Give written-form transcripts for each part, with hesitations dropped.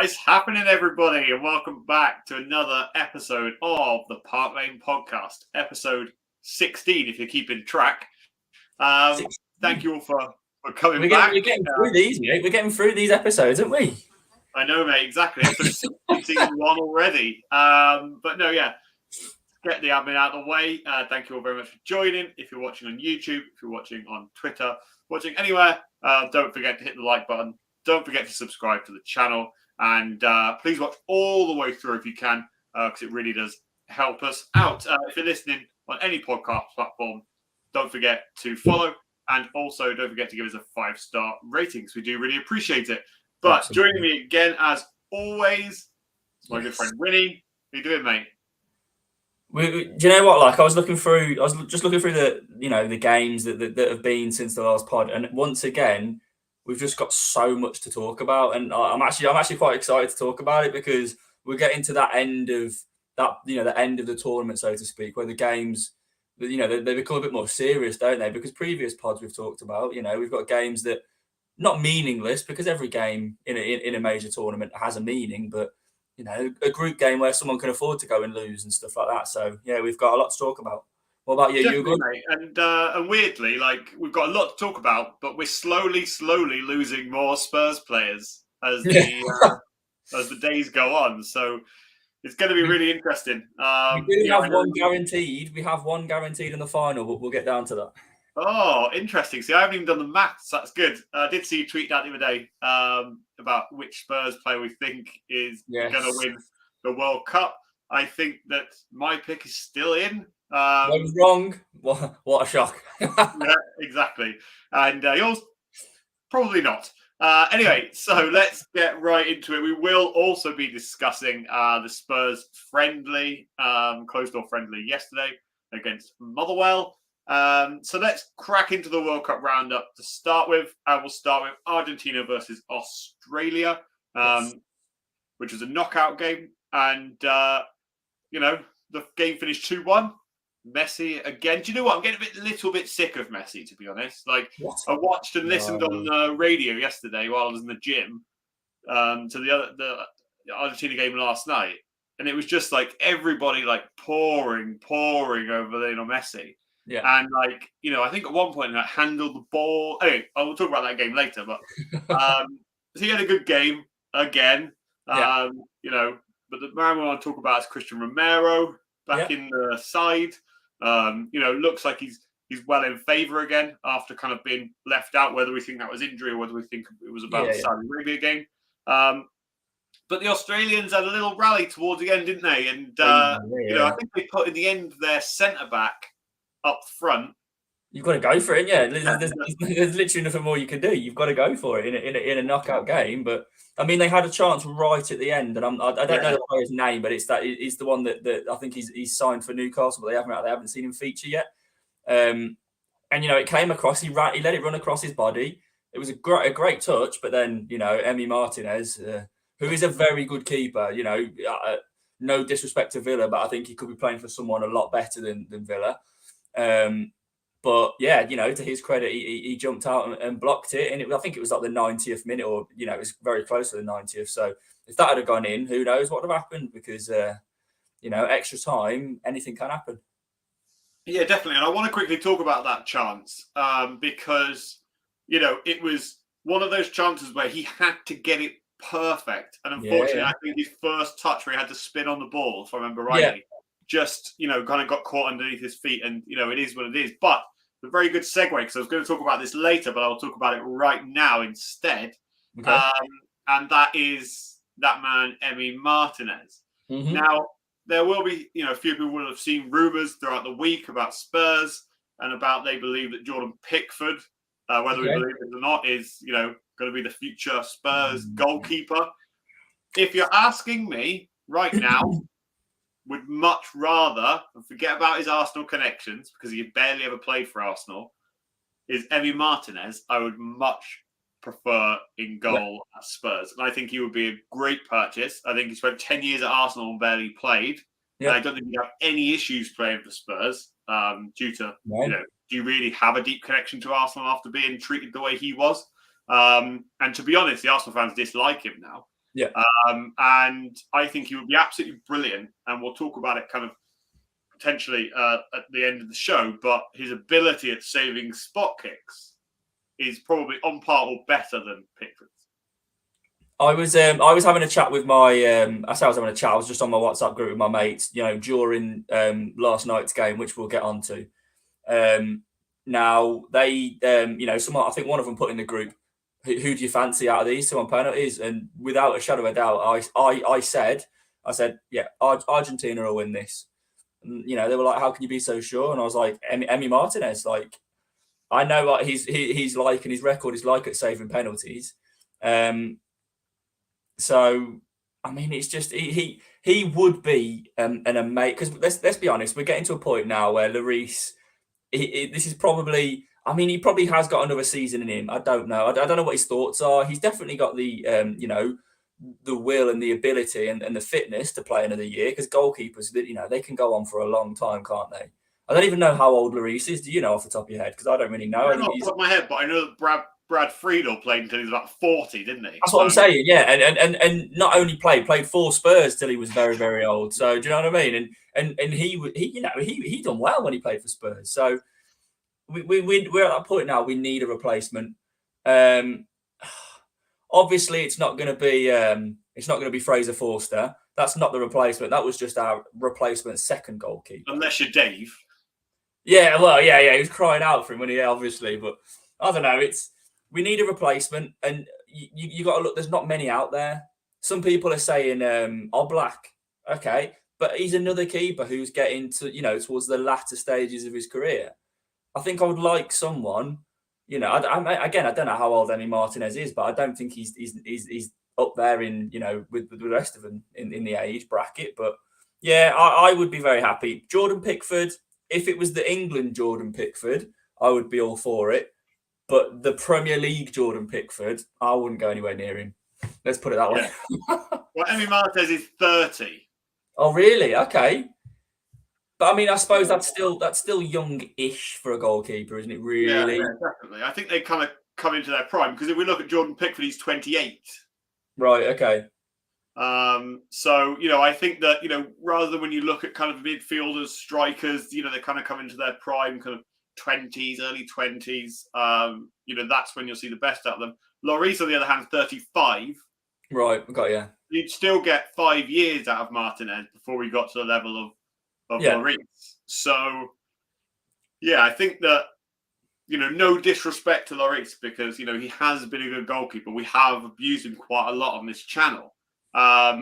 What is happening, everybody? And welcome back to another episode of the Park Lane Podcast, episode 16, if you're keeping track. Thank you all for coming back. We're getting through these, mate. We're getting through these episodes, aren't we? I know, mate, exactly. Episode 16, season 1 already. But no, yeah. Get the admin out of the way. Thank you all very much for joining. If you're watching on YouTube, if you're watching on Twitter, watching anywhere, don't forget to hit the like button. Don't forget to subscribe to the channel. And please watch all the way through if you can, because it really does help us out. If you're listening on any podcast platform, don't forget to follow. And also don't forget to give us a 5-star rating, because we do really appreciate it. But Absolutely. Joining me again, as always, my good friend Wynnie. How you doing, mate? Do you know what? Like, I was just looking through the games that have been since the last pod, and once again, we've just got so much to talk about, and I'm actually quite excited to talk about it, because we're getting to that end of that, the end of the tournament, so to speak, where the games, they become a bit more serious, don't they? Because previous pods we've talked about, we've got games that not meaningless, because every game in a major tournament has a meaning, but a group game where someone can afford to go and lose and stuff like that. So yeah, we've got a lot to talk about. What about you? You good? Mate. And weirdly, like, we've got a lot to talk about, but we're slowly losing more Spurs players as the days go on. So it's going to be really interesting. We do have one guaranteed. We have one guaranteed in the final, but we'll get down to that. Oh, interesting. See, I haven't even done the maths. That's good. I did see you tweet that the other day about which Spurs player we think is going to win the World Cup. I think that my pick is still in. I was wrong. What a shock. Yeah, exactly. And yours, probably not. Anyway, so let's get right into it. We will also be discussing the Spurs friendly, closed-door friendly yesterday against Motherwell. So let's crack into the World Cup roundup to start with. We'll start with Argentina versus Australia, which was a knockout game. And, the game finished 2-1. Messi again. Do you know what? I'm getting a little bit sick of Messi, to be honest. Like, I watched and listened on the radio yesterday while I was in the gym to the Argentina game last night. And it was just like everybody like pouring over Messi. Yeah. And like, I think at one point I handled the ball. Anyway, I will talk about that game later. But so he had a good game again. But the man we want to talk about is Christian Romero back in the side. Looks like he's well in favour again after kind of being left out, whether we think that was injury or whether we think it was about the Saudi Arabia game. But the Australians had a little rally towards the end, didn't they? And, I think they put in the end their centre-back up front. You've got to go for it, yeah. There's literally nothing more you can do. You've got to go for it in a knockout game. But I mean, they had a chance right at the end, and I don't know the player's name, but it's the one that I think he's signed for Newcastle, but they haven't seen him feature yet. And it came across. He let it run across his body. It was a great touch, but then Emi Martinez, who is a very good keeper. No disrespect to Villa, but I think he could be playing for someone a lot better than Villa. But yeah, to his credit, he jumped out and blocked it, and I think it was like the 90th minute, or it was very close to the 90th. So if that had gone in, who knows what would have happened? Because extra time, anything can happen. Yeah, definitely. And I want to quickly talk about that chance because it was one of those chances where he had to get it perfect, and unfortunately, I think his first touch where he had to spin on the ball, if I remember rightly. Just, kind of got caught underneath his feet, and, it is what it is. But a very good segue, because I was going to talk about this later, but I'll talk about it right now instead. Okay. And that is that man, Emi Martinez. Mm-hmm. Now, there will be, a few people will have seen rumours throughout the week about Spurs and about they believe that Jordan Pickford, whether we believe it or not, is, going to be the future Spurs goalkeeper. If you're asking me right now, would much rather, and forget about his Arsenal connections, because he barely ever played for Arsenal, is Emi Martinez. I would much prefer in goal at Spurs. And I think he would be a great purchase. I think he spent 10 years at Arsenal and barely played. Yeah. And I don't think he'd have any issues playing for Spurs due to, do you really have a deep connection to Arsenal after being treated the way he was? And to be honest, the Arsenal fans dislike him now. Yeah. And I think he would be absolutely brilliant. And we'll talk about it kind of potentially at the end of the show. But his ability at saving spot kicks is probably on par or better than Pickford's. I was having a chat with my I say I was having a chat. I was just on my WhatsApp group with my mates, during last night's game, which we'll get onto. Now they, someone, I think one of them put in the group, who do you fancy out of these two on penalties? And without a shadow of a doubt, I said, yeah, Argentina will win this. And, they were like, how can you be so sure? And I was like, Emi Martinez, like, I know what he's like, and his record is like at saving penalties. So, I mean, it's just he would be an amazing, because let's be honest, we're getting to a point now where Lloris, this is probably, I mean, he probably has got another season in him. I don't know. I don't know what his thoughts are. He's definitely got the the will and the ability and the fitness to play another year, because goalkeepers, they can go on for a long time, can't they? I don't even know how old Lloris is. Do you know off the top of your head? Because I don't really know. I don't know off the top of my head, but I know that Brad Friedel played until he was about 40, didn't he? That's what I'm saying, yeah. And not only played for Spurs till he was very, very old. So do you know what I mean? And he done well when he played for Spurs. So we're at that point now. We need a replacement. Obviously, it's not going to be Fraser Forster. That's not the replacement. That was just our replacement second goalkeeper. Unless you're Dave. Yeah, well, yeah. He was crying out for him, wasn't he? Obviously, but I don't know. We need a replacement, and you got to look. There's not many out there. Some people are saying Oblak, okay, but he's another keeper who's getting to towards the latter stages of his career. I think I would like someone. I don't know how old Emi Martinez is, but I don't think he's up there in with the rest of them in the age bracket. But yeah, I would be very happy. Jordan Pickford, if it was the England Jordan Pickford, I would be all for it. But the Premier League Jordan Pickford, I wouldn't go anywhere near him. Let's put it that way. Well, Emi Martinez is 30. Oh, really? Okay. But I mean, I suppose that's still young-ish for a goalkeeper, isn't it? Really? Yeah, definitely. I think they kind of come into their prime, because if we look at Jordan Pickford, he's 28. Right. Okay. So I think that rather than when you look at kind of midfielders, strikers, they kind of come into their prime, kind of 20s, early 20s. That's when you'll see the best out of them. Lloris, on the other hand, 35. Right. Got you. You'd still get 5 years out of Martinez before we got to the level of Lloris. So, yeah, I think that, no disrespect to Lloris, because, he has been a good goalkeeper. We have abused him quite a lot on this channel. But,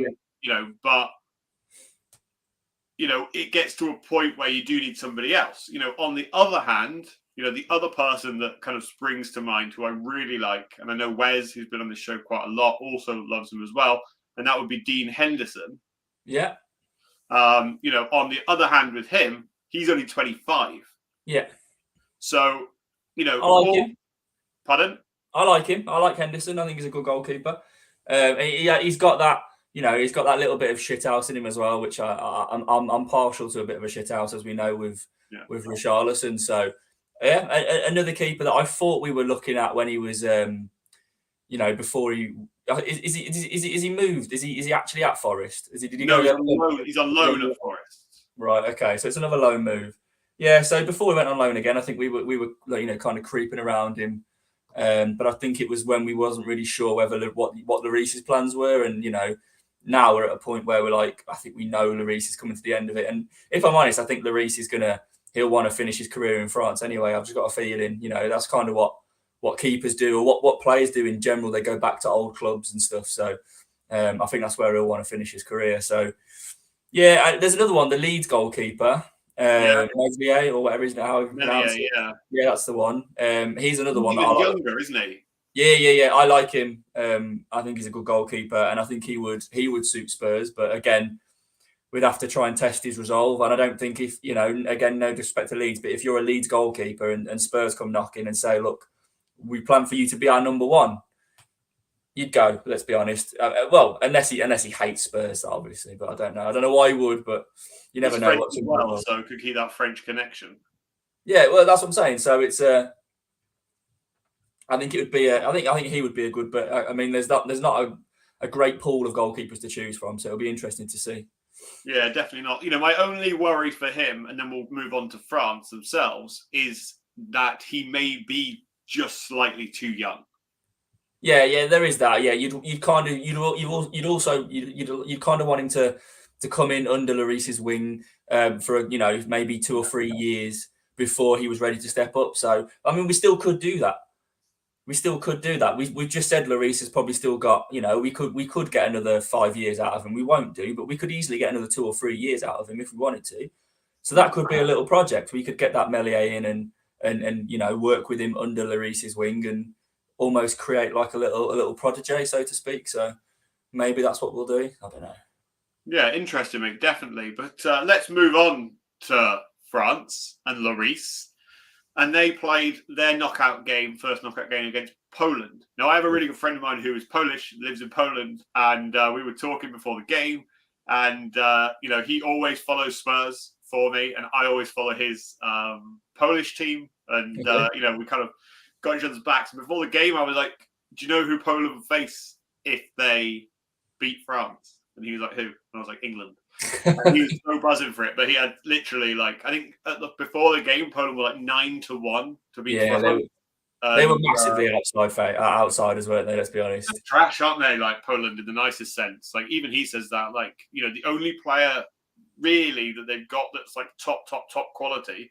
it gets to a point where you do need somebody else. On the other hand, the other person that kind of springs to mind who I really like, and I know Wes, who's been on this show quite a lot, also loves him as well, and that would be Dean Henderson. Yeah. On the other hand, with him, he's only 25. Yeah. So, I like him. Pardon? I like him. I like Henderson. I think he's a good goalkeeper. He's got that. He's got that little bit of shithouse in him as well, which I'm partial to a bit of a shithouse, as we know with Richarlison. So, yeah, another keeper that I thought we were looking at when he was, before he is he moved? Is he actually at Forest? Did he no, go? He's on loan at Forest. Right. Okay. So it's another loan move. Yeah. So before we went on loan again, I think we were kind of creeping around him. But I think it was when we wasn't really sure what Lloris's plans were, and now we're at a point where we're like, I think we know Lloris is coming to the end of it. And if I'm honest, I think Lloris is he'll want to finish his career in France anyway. I've just got a feeling, that's kind of what keepers do, or what players do in general. They go back to old clubs and stuff. So I think that's where he'll want to finish his career. So yeah, there's another one, the Leeds goalkeeper, Meslier, or whatever his name, how you pronounce it. Yeah, that's the one. He's another one. He's younger, isn't he? Yeah. I like him. I think he's a good goalkeeper, and I think he would suit Spurs. But again, we'd have to try and test his resolve. And I don't think again, no disrespect to Leeds, but if you're a Leeds goalkeeper and Spurs come knocking and say, look, we plan for you to be our number one, you'd go. Let's be honest. Well, unless he hates Spurs, obviously. But I don't know. I don't know why he would, but you never know. What's well, so could keep that French connection. Yeah, well, that's what I'm saying. So it's I think it would be. I think he would be a good. But I mean, there's not a great pool of goalkeepers to choose from. So it'll be interesting to see. Yeah, definitely not. My only worry for him, and then we'll move on to France themselves, is that he may be just slightly too young. Yeah, there is that. Yeah, you'd kind of you'd kind of want him to come in under Lloris's wing for maybe 2 or 3 years before he was ready to step up. So I mean, we still could do that. We've just said Lloris has probably still got, we could get another 5 years out of him. We won't do, but we could easily get another 2 or 3 years out of him if we wanted to. So that could be a little project. We could get that Meslier in and work with him under Lloris's wing and almost create like a little protege, so to speak. So maybe that's what we'll do. I don't know. Yeah, interesting, mate, definitely. But let's move on to France and Lloris. And they played their first knockout game against Poland. Now, I have a really good friend of mine who is Polish, lives in Poland, and we were talking before the game. And, he always follows Spurs for me, and I always follow his Polish team. And, we kind of got each other's backs. And before the game, I was like, do you know who Poland would face if they beat France? And he was like, who? And I was like, England. And he was so buzzing for it, but he had literally I think before the game, Poland were 9-1 to beat France. They were massively outsiders, weren't they? Let's be honest. Trash, aren't they? Poland in the nicest sense. Even he says that. The only player really that they've got that's top quality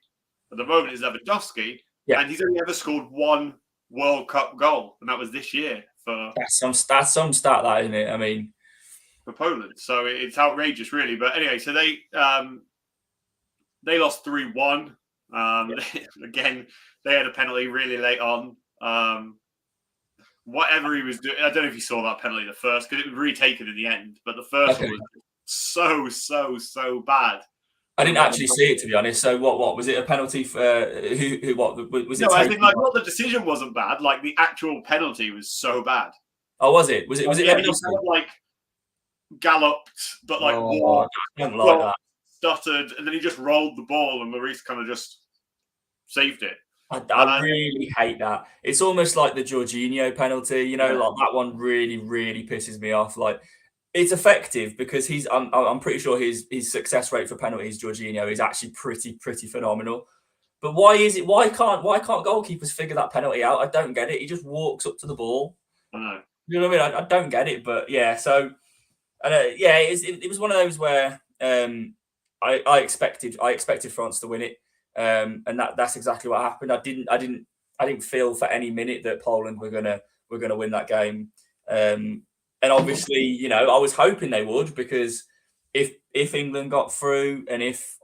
at the moment is Lewandowski, and he's only ever scored one World Cup goal, and that was this year. That's some stat, that, isn't it? I mean, for Poland, so it's outrageous, really. But anyway, so they lost 3-1. Again, they had a penalty really late on. Whatever he was doing, I don't know if you saw that penalty the first, because it was retaken in the end. But the first one was so bad. I didn't actually see it, to be honest. So what was it? A penalty for who? What was it? No, I think not the decision wasn't bad. The actual penalty was so bad. Oh, was it? Was it? Yeah, he kind of galloped, but that. Stuttered, and then he just rolled the ball, and Lloris kind of just saved it. I really hate that. It's almost like the Jorginho penalty, that one really, really pisses me off. It's effective because I'm pretty sure his success rate for penalties, Jorginho, is actually pretty phenomenal. But why can't goalkeepers figure that penalty out? I don't get it. He just walks up to the ball. I know. You know what I mean? I don't get it, but yeah. So, it was one of those where I expected France to win it, and that's exactly what happened. I didn't feel for any minute that Poland were gonna win that game, and obviously, I was hoping they would, because if England got through and if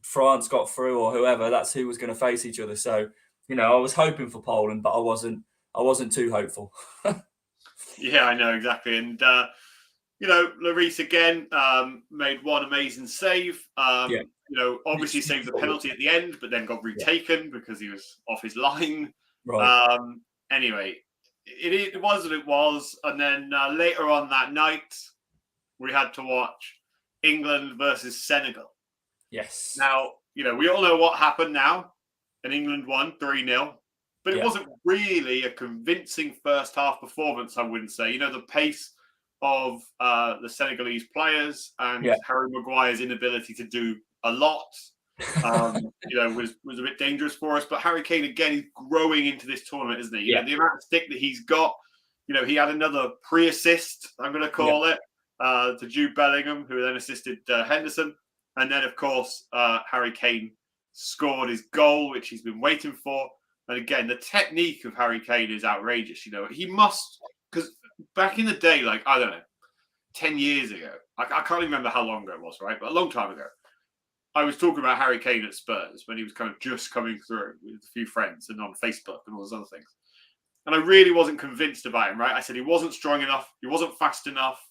France got through or whoever, that's who was going to face each other. So, I was hoping for Poland, but I wasn't too hopeful. Yeah, I know exactly, and. Lloris again made one amazing save. Obviously saved the penalty at the end, but then got retaken because he was off his line. Right. Anyway, it was what it was. And then later on that night, we had to watch England versus Senegal. Yes. Now, we all know what happened now, and England won 3-0. But it wasn't really a convincing first half performance, I wouldn't say. The pace of the Senegalese players and Harry Maguire's inability to do a lot, was a bit dangerous for us. But Harry Kane, again, he's growing into this tournament, isn't he? The amount of stick that he's got, he had another pre-assist, I'm going to call it, to Jude Bellingham, who then assisted Henderson. And then, of course, Harry Kane scored his goal, which he's been waiting for. And again, the technique of Harry Kane is outrageous. He must, because back in the day, I don't know, 10 years ago, I can't even remember how long ago it was, right? But a long time ago, I was talking about Harry Kane at Spurs when he was kind of just coming through with a few friends and on Facebook and all those other things. And I really wasn't convinced about him, right? I said he wasn't strong enough, he wasn't fast enough,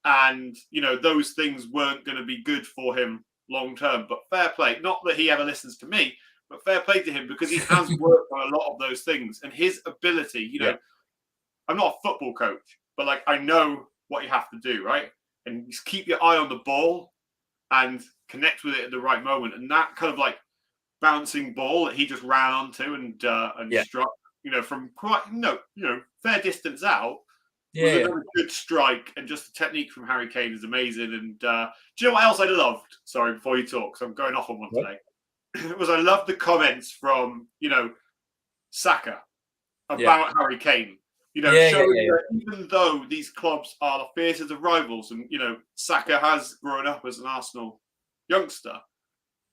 and, those things weren't going to be good for him long term. But fair play. Not that he ever listens to me, but fair play to him, because he has worked on a lot of those things. And his ability, I'm not a football coach, but I know what you have to do, right? And just keep your eye on the ball and connect with it at the right moment. And that kind of bouncing ball that he just ran onto and struck, from quite fair distance out, was another good strike, and just the technique from Harry Kane is amazing. And do you know what else I loved? Sorry, before you talk, because I'm going off on one today. Was I loved the comments from Saka about Harry Kane. Showing that even though these clubs are the fiercest of rivals, and Saka has grown up as an Arsenal youngster,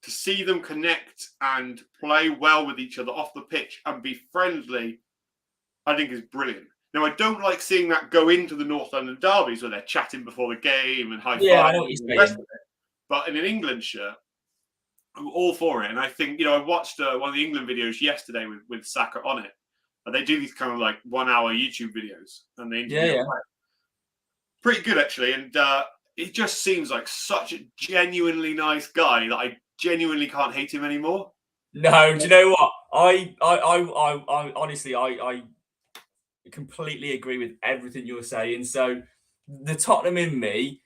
to see them connect and play well with each other off the pitch and be friendly, I think is brilliant. Now, I don't like seeing that go into the North London derbies where they're chatting before the game and high-fiving. Yeah, I know what you're saying. But in an England shirt, I'm all for it. And I think, I watched one of the England videos yesterday with Saka on it. And they do these kind of like 1 hour YouTube videos. And they interview pretty good, actually. And it just seems like such a genuinely nice guy that I genuinely can't hate him anymore. No, do you know what? I honestly, I completely agree with everything you're saying. So the Tottenham in me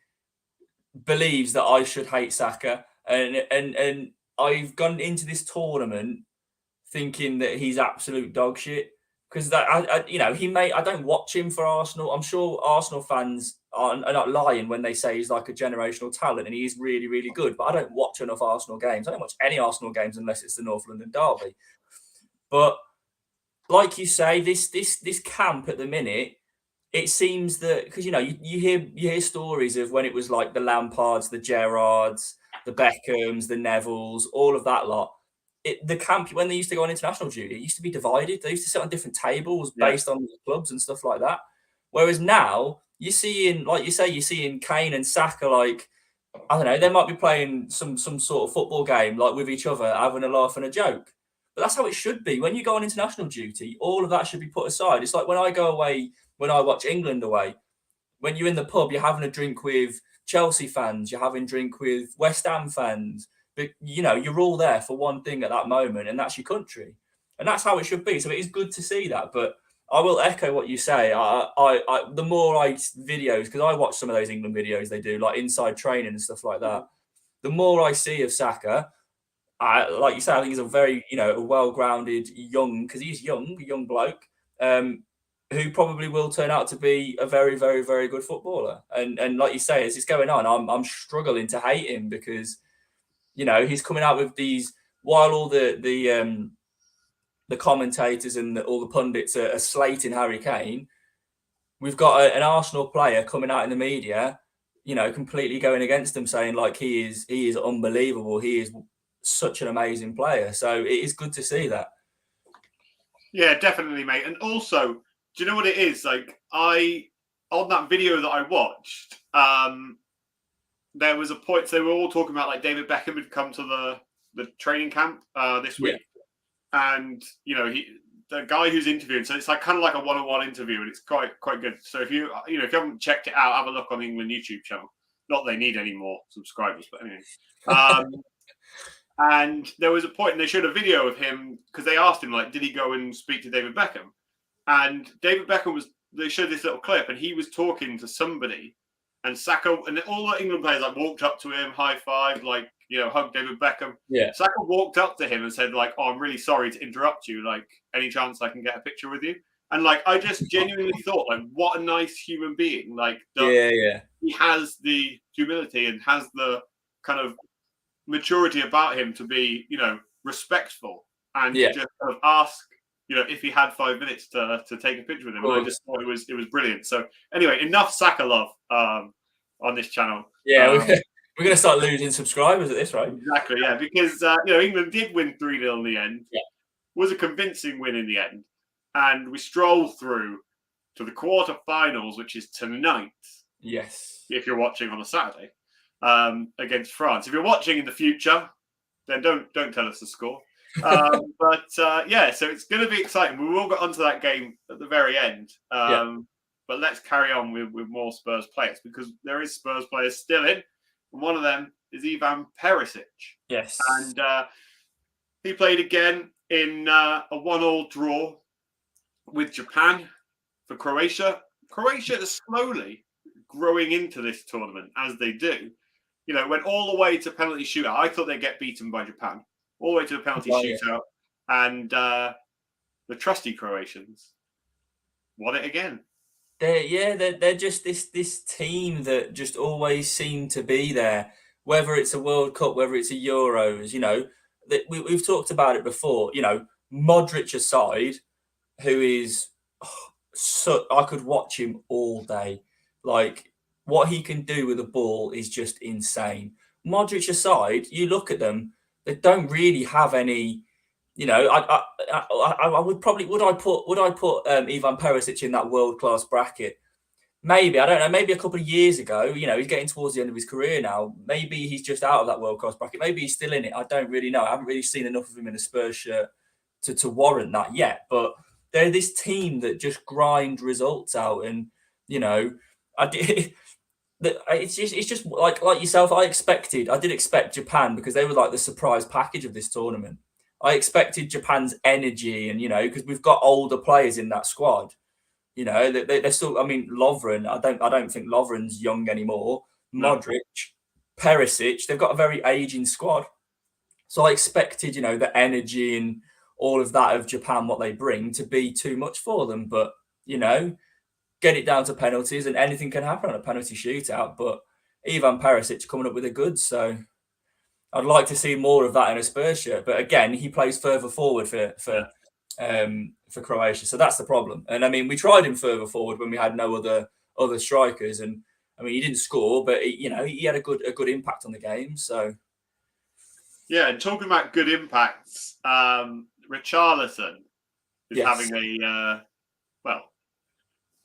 believes that I should hate Saka, and I've gone into this tournament thinking that he's absolute dog shit, because that I don't watch him for Arsenal. I'm sure Arsenal fans are not lying when they say he's like a generational talent and he is really, really good. But I don't watch enough Arsenal games. I don't watch any Arsenal games unless it's the North London derby. But like you say, this camp at the minute, it seems that, because you hear stories of when it was like the Lampards, the Gerrards, the Beckhams, the Nevilles, all of that lot. The camp, when they used to go on international duty, it used to be divided. They used to sit on different tables based on the clubs and stuff like that. Whereas now you're seeing, like you say, you're seeing Kane and Saka, like, I don't know, they might be playing some sort of football game like with each other, having a laugh and a joke. But that's how it should be. When you go on international duty, all of that should be put aside. It's like when I go away, when I watch England away, when you're in the pub, you're having a drink with Chelsea fans, you're having a drink with West Ham fans. But, you're all there for one thing at that moment, and that's your country. And that's how it should be. So it is good to see that. But I will echo what you say. The more videos, because I watch some of those England videos they do, like inside training and stuff like that. The more I see of Saka, like you say, I think he's a very, a well-grounded because he's young, a young bloke, who probably will turn out to be a very, very, very good footballer. And like you say, as it's going on, I'm struggling to hate him because, he's coming out with these, while all the commentators and all the pundits are slating Harry Kane, we've got an Arsenal player coming out in the media, completely going against him, saying like he is unbelievable. He is such an amazing player. So it is good to see that. Yeah, definitely, mate. And also, do you know what it is? Like on that video that I watched, there was a point, so they were all talking about like David Beckham had come to the training camp this week. And, the guy who's interviewing, so it's like kind of like a one-on-one interview, and it's quite good. So if you haven't checked it out, have a look on the England YouTube channel. Not that they need any more subscribers, but anyway. And there was a point, and they showed a video of him because they asked him, like, did he go and speak to David Beckham? And David Beckham they showed this little clip, and he was talking to somebody, and Saka and all the England players like walked up to him, high five, like, hugged David Beckham. Yeah. Saka walked up to him and said, like, "Oh, I'm really sorry to interrupt you. Like, any chance I can get a picture with you?" And like, I just genuinely thought, like, what a nice human being. Like, he has the humility and has the kind of maturity about him to be, respectful and to just kind of ask, if he had 5 minutes to take a picture with him. And I just thought it was brilliant. So anyway, enough Saka love on this channel. Yeah. We're going to start losing subscribers at this, right? Exactly, yeah, because England did win 3-0 in the end. Yeah. Was a convincing win in the end. And we stroll through to the quarterfinals, which is tonight. Yes. If you're watching on a Saturday, against France. If you're watching in the future, then don't tell us the score. But so it's going to be exciting. We will get onto that game at the very end. But let's carry on with more Spurs players, because there is Spurs players still in. And one of them is Ivan Perisic. Yes. And he played again in a 1-1 draw with Japan for Croatia. Croatia is slowly growing into this tournament, as they do. Went all the way to penalty shootout. I thought they'd get beaten by Japan. All the way to the penalty shootout. And the trusty Croatians won it again. They're just this team that just always seem to be there, whether it's a World Cup, whether it's a Euros. We've talked about it before. Modric aside, who is so I could watch him all day. Like what he can do with the ball is just insane. Modric aside, you look at them; they don't really have any. I would probably would I put Ivan Perisic in that world class bracket? Maybe, I don't know. Maybe a couple of years ago, he's getting towards the end of his career now. Maybe he's just out of that world class bracket. Maybe he's still in it. I don't really know. I haven't really seen enough of him in a Spurs shirt to warrant that yet. But they're this team that just grind results out, and I did. It's just like yourself. I did expect Japan because they were like the surprise package of this tournament. I expected Japan's energy, and because we've got older players in that squad. They're still. I mean, Lovren. I don't think Lovren's young anymore. No. Modric, Perisic. They've got a very aging squad. So I expected, the energy and all of that of Japan, what they bring, to be too much for them. But get it down to penalties, and anything can happen on a penalty shootout. But Ivan Perisic coming up with the goods. So I'd like to see more of that in a Spurs shirt. But again, he plays further forward for Croatia, so that's the problem. And I mean, we tried him further forward when we had no other strikers, and I mean, he didn't score, but he had a good impact on the game. So yeah, and talking about good impacts, Richarlison is having a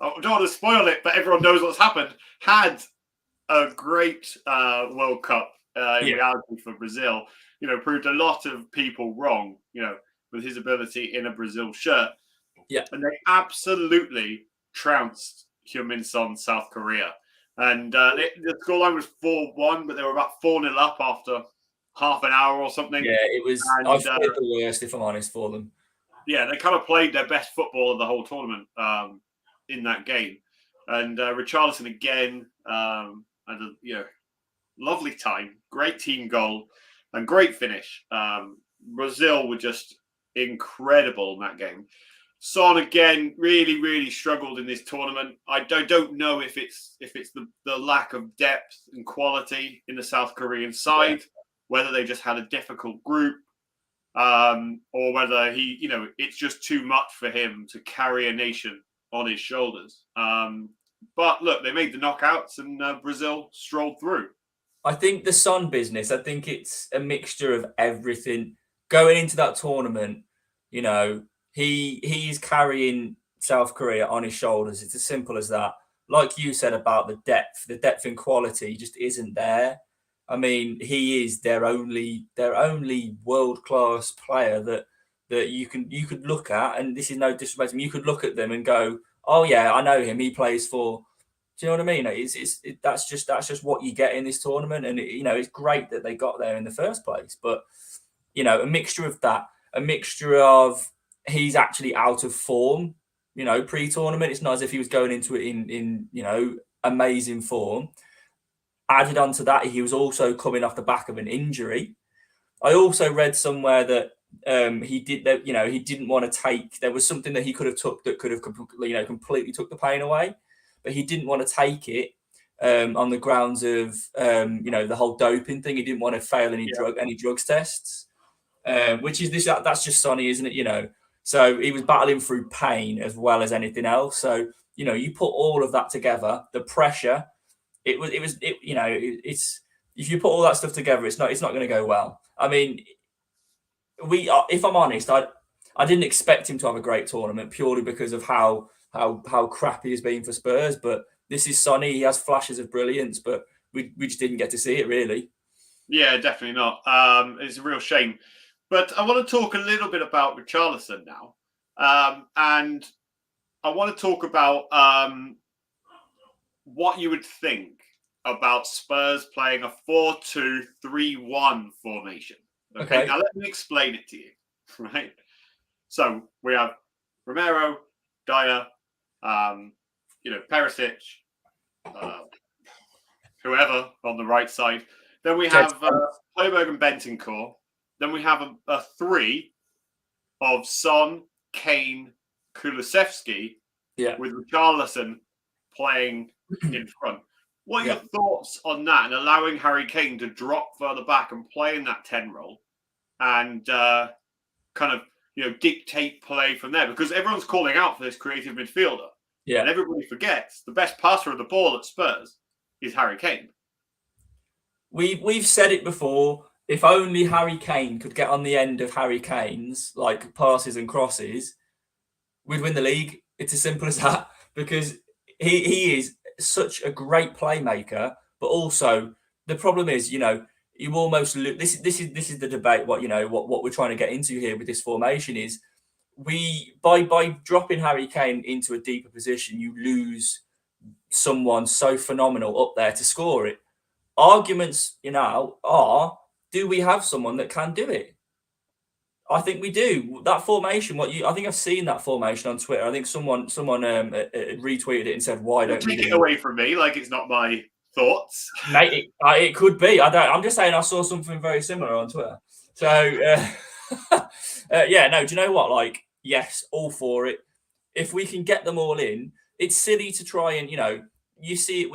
I don't want to spoil it, but everyone knows what's happened. Had a great World Cup in reality for Brazil. Proved a lot of people wrong. With his ability in a Brazil shirt. Yeah. And they absolutely trounced Heung-min Son, South Korea. And the scoreline was 4-1, but they were about 4-0 up after half an hour or something. Yeah, it was. I feared the worst, if I'm honest, for them. Yeah, they kind of played their best football of the whole tournament in that game. And Richarlison again had a lovely time, great team goal, and great finish. Brazil were just incredible in that game. Son again really, really struggled in this tournament. I don't know if it's the lack of depth and quality in the South Korean side, whether they just had a difficult group, or whether it's just too much for him to carry a nation on his shoulders. But look, they made the knockouts, and Brazil strolled through. I think the Son business, I think it's a mixture of everything. Going into that tournament, he's carrying South Korea on his shoulders. It's as simple as that. Like you said about the depth and quality just isn't there. I mean, he is their only world-class player that you could look at, and this is no disrespect to him. You could look at them and go, "Oh yeah, I know him. He plays for." Do you know what I mean? That's just what you get in this tournament, and it's great that they got there in the first place. But a mixture of that, a mixture of he's actually out of form. Pre-tournament, it's not as if he was going into it in amazing form. Added on to that, he was also coming off the back of an injury. I also read somewhere that he didn't want to take. There was something that he could have took that could have completely took the pain away, but he didn't want to take it on the grounds of the whole doping thing. He didn't want to fail any drugs tests, which is that's just Sonny, isn't it? So he was battling through pain as well as anything else. So you put all of that together, the pressure. It's if you put all that stuff together, it's not going to go well. I mean, if I'm honest, I didn't expect him to have a great tournament purely because of how crappy he's been for Spurs. But this is Sonny. He has flashes of brilliance, but we just didn't get to see it really. Yeah, definitely not. It's a real shame. But I want to talk a little bit about Richarlison now, and I want to talk about what you would think about Spurs playing a 4-2-3-1 formation. Okay, now let me explain it to you. Right, so we have Romero, Dyer, Perisic, whoever on the right side. Then we have Højbjerg and Bentancur. Then we have a three of Son, Kane, Kulusevski, with Richarlison playing in front. What are Yeah. your thoughts on that and allowing Harry Kane to drop further back and play in that 10 role and kind of dictate play from there? Because everyone's calling out for this creative midfielder. Yeah. And everybody forgets the best passer of the ball at Spurs is Harry Kane. We've said it before. If only Harry Kane could get on the end of Harry Kane's like passes and crosses, we'd win the league. It's as simple as that, because he is such a great playmaker, but also the problem is, you almost this is the debate. What we're trying to get into here with this formation is by dropping Harry Kane into a deeper position, you lose someone so phenomenal up there to score it. Arguments, are, do we have someone that can do it? I think we do. That formation, I think I've seen that formation on Twitter. I think someone retweeted it and said, "Why don't take it away from me? Like it's not my thoughts, mate." It could be. I don't. I'm just saying I saw something very similar on Twitter. So yeah, no. Do you know what? Like, yes, all for it. If we can get them all in, it's silly to try and you see it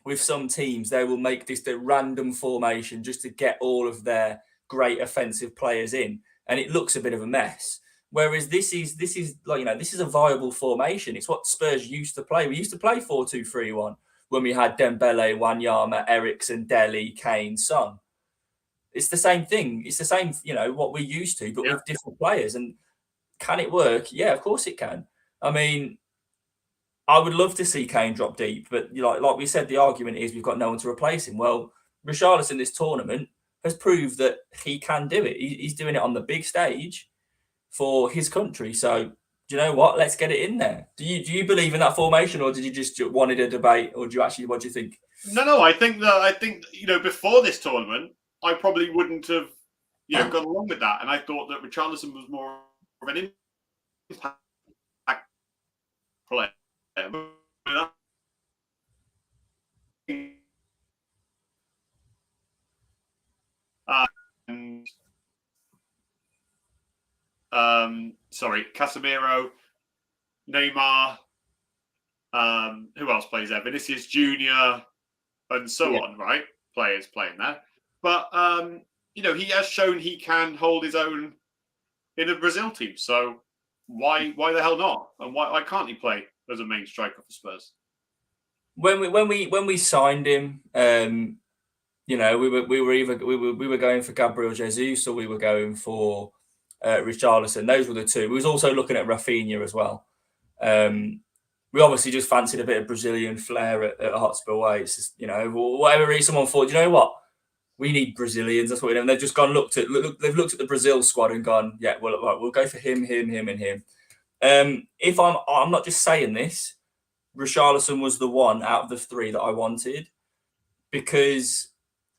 with some teams, they will make the random formation just to get all of their great offensive players in, and it looks a bit of a mess. Whereas this is like this is a viable formation. It's what Spurs used to play. We used to play 4-2-3-1 when we had Dembele, Wanyama, Eriksen, Dele, Kane, Son. It's the same thing. It's the same, what we're used to, but with different players. And can it work? Yeah, of course it can. I mean, I would love to see Kane drop deep, but like we said, the argument is we've got no one to replace him. Well, Richarlison this tournament has proved that he can do it. He's doing it on the big stage for his country. So, do you know what? Let's get it in there. Do you believe in that formation, or did you just wanted a debate, or what do you think? No. I think before this tournament, I probably wouldn't have gone along with that, and I thought that Richarlison was more of an impact player. Sorry, Casemiro, Neymar. Who else plays there? Vinicius Junior, and so on. Right, players playing there. But he has shown he can hold his own in a Brazil team. So why the hell not? And why can't he play as a main striker for Spurs? When we signed him, we were going for Gabriel Jesus, or we were going for Richarlison. Those were the two. We was also looking at Rafinha as well. We obviously just fancied a bit of Brazilian flair at Hotspur Way. It's just, whatever reason someone thought, you know what? We need Brazilians. That's what we do. And they've just gone they've looked at the Brazil squad and gone, yeah, we'll go for him, and him. If I'm not just saying this, Richarlison was the one out of the three that I wanted, because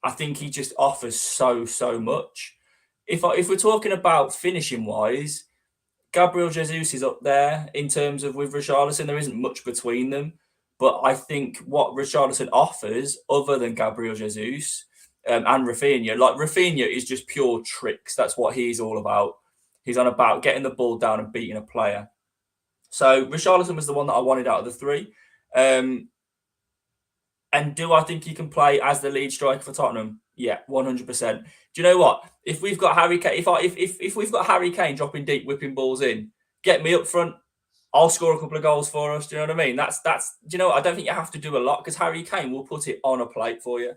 I think he just offers so much. If we're talking about finishing wise, Gabriel Jesus is up there in terms of with Richarlison. There isn't much between them, but I think what Richarlison offers, other than Gabriel Jesus and Rafinha, like Rafinha is just pure tricks. That's what he's all about. He's on about getting the ball down and beating a player. So Richarlison was the one that I wanted out of the three. And do I think he can play as the lead striker for Tottenham? Yeah, 100%. Do you know what? If we've got Harry Kane, if we've got Harry Kane dropping deep, whipping balls in, get me up front. I'll score a couple of goals for us. Do you know what I mean? That's. Do you know what? I don't think you have to do a lot, because Harry Kane will put it on a plate for you.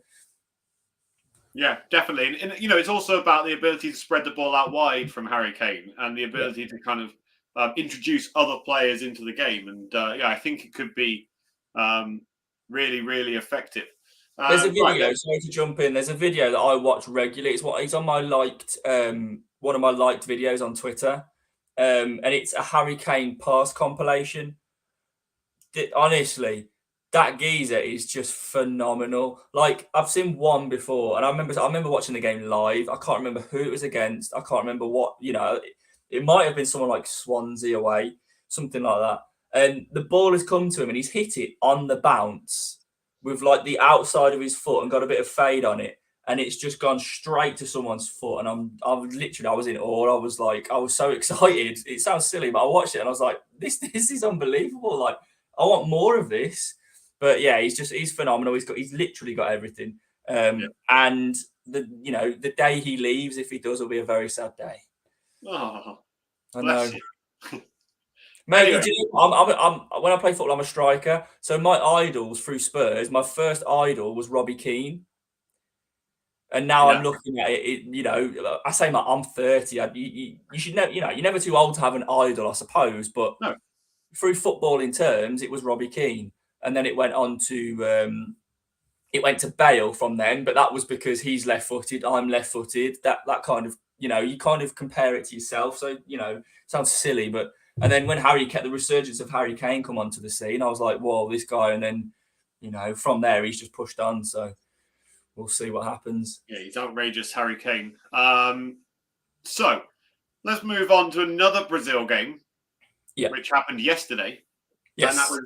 Yeah, definitely. And it's also about the ability to spread the ball out wide from Harry Kane, and the ability to kind of introduce other players into the game. And I think it could be really, really effective. There's a video. Sorry to jump in. There's a video that I watch regularly. It's on my liked one of my liked videos on Twitter, and it's a Harry Kane pass compilation. Honestly, that geezer is just phenomenal. Like, I've seen one before, and I remember watching the game live. I can't remember who it was against. I can't remember what, it might have been someone like Swansea away, something like that. And the ball has come to him and he's hit it on the bounce with like the outside of his foot and got a bit of fade on it. And it's just gone straight to someone's foot. And I was in awe. I was so excited. It sounds silly, but I watched it and I was like, this is unbelievable. Like, I want more of this. But yeah, he's phenomenal. He's literally got everything. And the day he leaves, if he does, will be a very sad day. Oh, I bless know. you. Maybe Anyway. I'm when I play football, I'm a striker. So my idols through Spurs, my first idol was Robbie Keane. And now I'm looking at it, I say I'm 30. You should know, you're never too old to have an idol, I suppose. But No. through footballing terms, it was Robbie Keane. And then it went on to Bale from then, but that was because he's left-footed, I'm left-footed. That kind of, you kind of compare it to yourself. So, sounds silly, but and then when the resurgence of Harry Kane come onto the scene, I was like, whoa, this guy. And then, from there, he's just pushed on. So we'll see what happens. Yeah, he's outrageous, Harry Kane. So let's move on to another Brazil game, which happened yesterday. Yes. And that was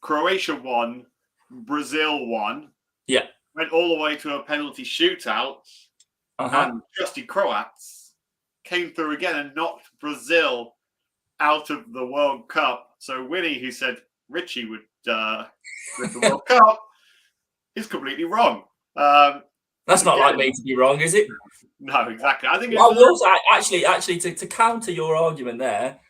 Croatia won, Brazil won. Yeah. Went all the way to a penalty shootout. And Justy Croats came through again and knocked Brazil out of the World Cup. So Wynnie, who said Richie would win the World Cup, is completely wrong. That's not like me to be wrong, is it? No, exactly. I think I will say, actually, to counter your argument there,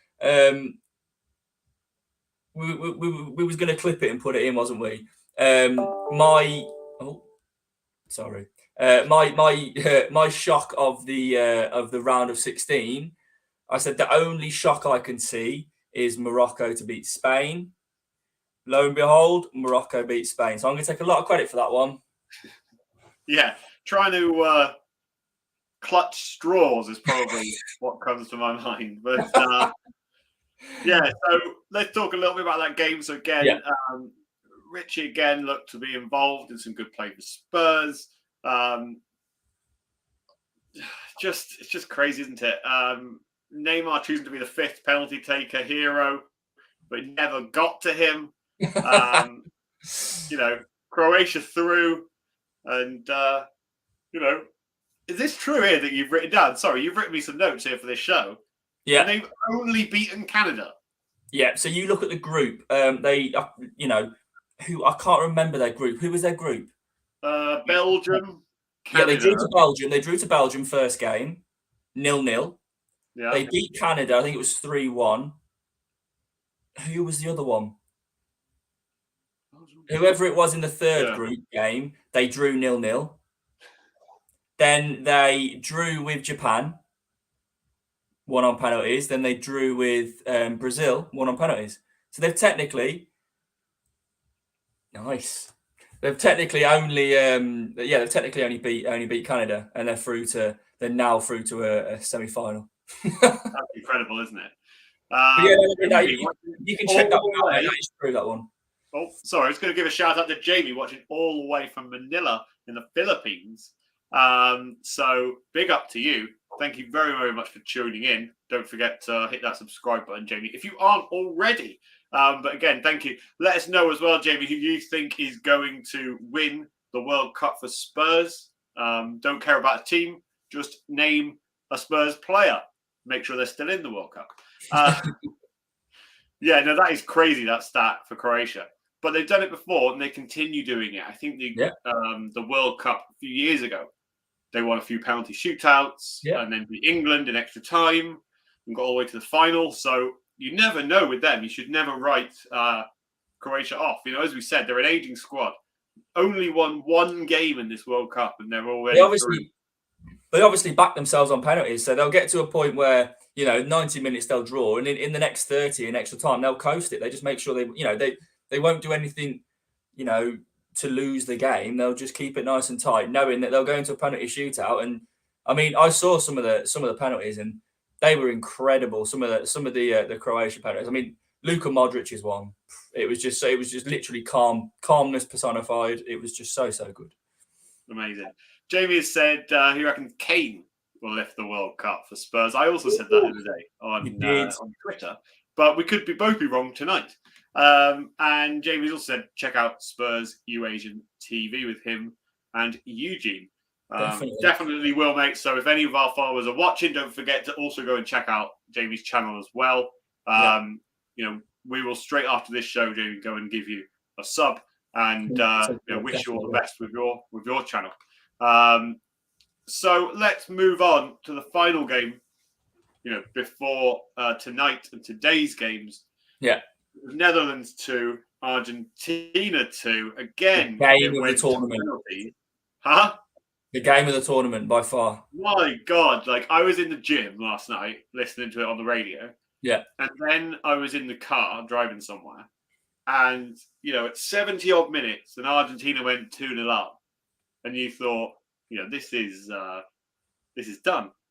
we was going to clip it and put it in, wasn't we? My shock of the round of 16. I said the only shock I can see is Morocco to beat Spain. Lo and behold, Morocco beat Spain. So I'm going to take a lot of credit for that one. Yeah, trying to clutch straws is probably what comes to my mind. But yeah, so let's talk a little bit about that game. So again, Richie again looked to be involved in some good play for Spurs. It's just crazy, isn't it? Neymar choosing to be the fifth penalty taker hero, but it never got to him. Croatia through, and is this true here that you've written down? Sorry, you've written me some notes here for this show. Yeah, and they've only beaten Canada. Yeah, so you look at the group. Who I can't remember their group. Who was their group? Belgium. Yeah, Canada. they drew to Belgium. They drew to Belgium first game, 0-0. Yeah. They beat Canada. I think it was 3-1. Who was the other one? Whoever it was in the third group game, they drew 0-0. Then they drew with Japan, won on penalties. Then they drew with Brazil, won on penalties. So they've technically They've technically only beat Canada, and they're now through to a semi-final. That's incredible, isn't it? You can check that one out. That is true, that one. Oh, sorry. I was going to give a shout out to Jamie watching all the way from Manila in the Philippines. So big up to you. Thank you very, very much for tuning in. Don't forget to hit that subscribe button, Jamie, if you aren't already. But again, thank you. Let us know as well, Jamie, who you think is going to win the World Cup for Spurs. Don't care about a team. Just name a Spurs player. Make sure they're still in the World Cup. That is crazy, that stat for Croatia. But they've done it before, and they continue doing it. I think the World Cup a few years ago, they won a few penalty shootouts and then beat England in extra time and got all the way to the final. So you never know with them. You should never write Croatia off. As we said, they're an aging squad. Only won one game in this World Cup, and they're already They obviously back themselves on penalties, so they'll get to a point where 90 minutes they'll draw, and in the next 30 in extra time they'll coast it. They just make sure they won't do anything to lose the game. They'll just keep it nice and tight, knowing that they'll go into a penalty shootout. And I mean, I saw some of the penalties, and they were incredible. Some of the Croatia penalties. I mean, Luka Modric's one. It was just literally calmness personified. It was just so good. Amazing. Jamie has said he reckons Kane will lift the World Cup for Spurs. I also said that the other day on Twitter, but we could both be wrong tonight. And Jamie's also said check out Spurs Asian TV with him and Eugene. Definitely will, mate. So if any of our followers are watching, don't forget to also go and check out Jamie's channel as well. we will straight after this show, Jamie, go and give you a sub and wish you all the best with your channel. So let's move on to the final game. Before tonight and today's games. Yeah. Netherlands 2, Argentina 2. Again, the game of the tournament. Huh? The game of the tournament by far. My God, I was in the gym last night listening to it on the radio. Yeah. And then I was in the car driving somewhere. And, at 70 odd minutes, and Argentina went 2-0 up. And you thought, this is done.